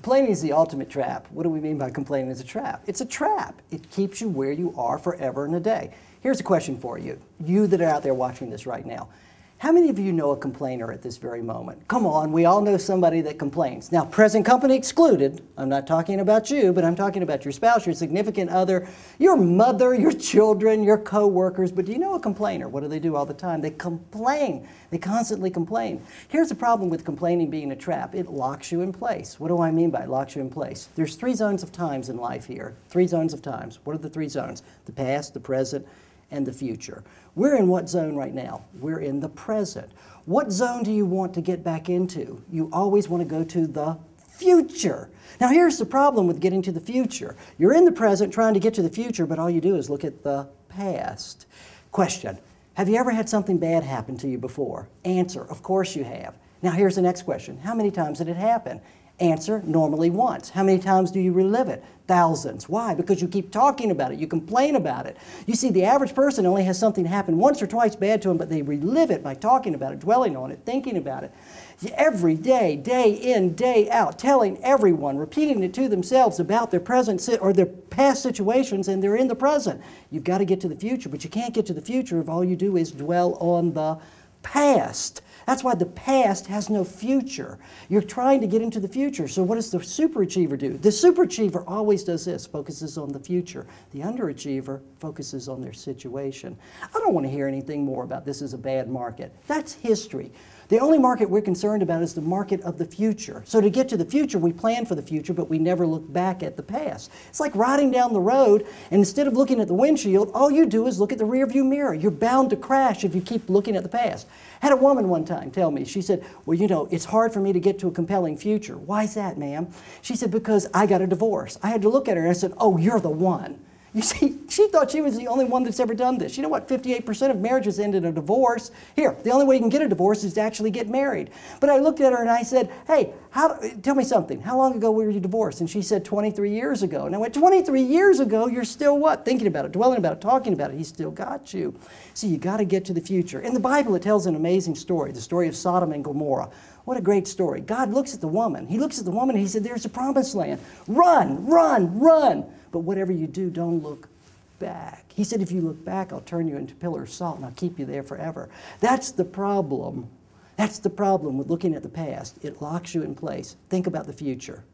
Complaining is the ultimate trap. What do we mean by complaining is a trap? It's a trap. It keeps you where you are forever and a day. Here's a question for you, you that are out there watching this right now. How many of you know a complainer at this very moment? Come on, we all know somebody that complains. Now, present company excluded. I'm not talking about you, but I'm talking about your spouse, your significant other, your mother, your children, your co-workers. But do you know a complainer? What do they do all the time? They complain. They constantly complain. Here's the problem with complaining being a trap. It locks you in place. What do I mean by locks you in place? There's 3 zones of times in life here. 3 zones of times. What are the 3 zones? The past, the present, and the future. We're in what zone right now? We're in the present. What zone do you want to get back into? You always want to go to the future. Now here's the problem with getting to the future. You're in the present trying to get to the future, but all you do is look at the past. Question, have you ever had something bad happen to you before? Answer, of course you have. Now here's the next question. How many times did it happen? Answer, normally once. How many times do you relive it? Thousands. Why? Because you keep talking about it. You complain about it. You see, the average person only has something happen once or twice bad to them, but they relive it by talking about it, dwelling on it, thinking about it. Every day, day in, day out, telling everyone, repeating it to themselves about their present or their past situations, and they're in the present. You've got to get to the future, but you can't get to the future if all you do is dwell on the past. That's why the past has no future. You're trying to get into the future. So what does the superachiever do? The superachiever always does this, focuses on the future. The underachiever focuses on their situation. I don't want to hear anything more about this is a bad market. That's history. The only market we're concerned about is the market of the future. So to get to the future, we plan for the future, but we never look back at the past. It's like riding down the road, and instead of looking at the windshield, all you do is look at the rearview mirror. You're bound to crash if you keep looking at the past. I had a woman one time tell me, she said, well, you know, it's hard for me to get to a compelling future. Why is that, ma'am? She said, because I got a divorce. I had to look at her and I said, oh, you're the one. You see, she thought she was the only one that's ever done this. You know what? 58% of marriages end in a divorce. Here, the only way you can get a divorce is to actually get married. But I looked at her and I said, hey, tell me something. How long ago were you divorced? And she said 23 years ago. And I went, 23 years ago? You're still what? Thinking about it, dwelling about it, talking about it. He still got you. See, you got to get to the future. In the Bible, it tells an amazing story, the story of Sodom and Gomorrah. What a great story. God looks at the woman. He looks at the woman and he said, there's a promised land. Run, run, run. But whatever you do, don't look back. He said, if you look back, I'll turn you into a pillar of salt and I'll keep you there forever. That's the problem. That's the problem with looking at the past. It locks you in place. Think about the future.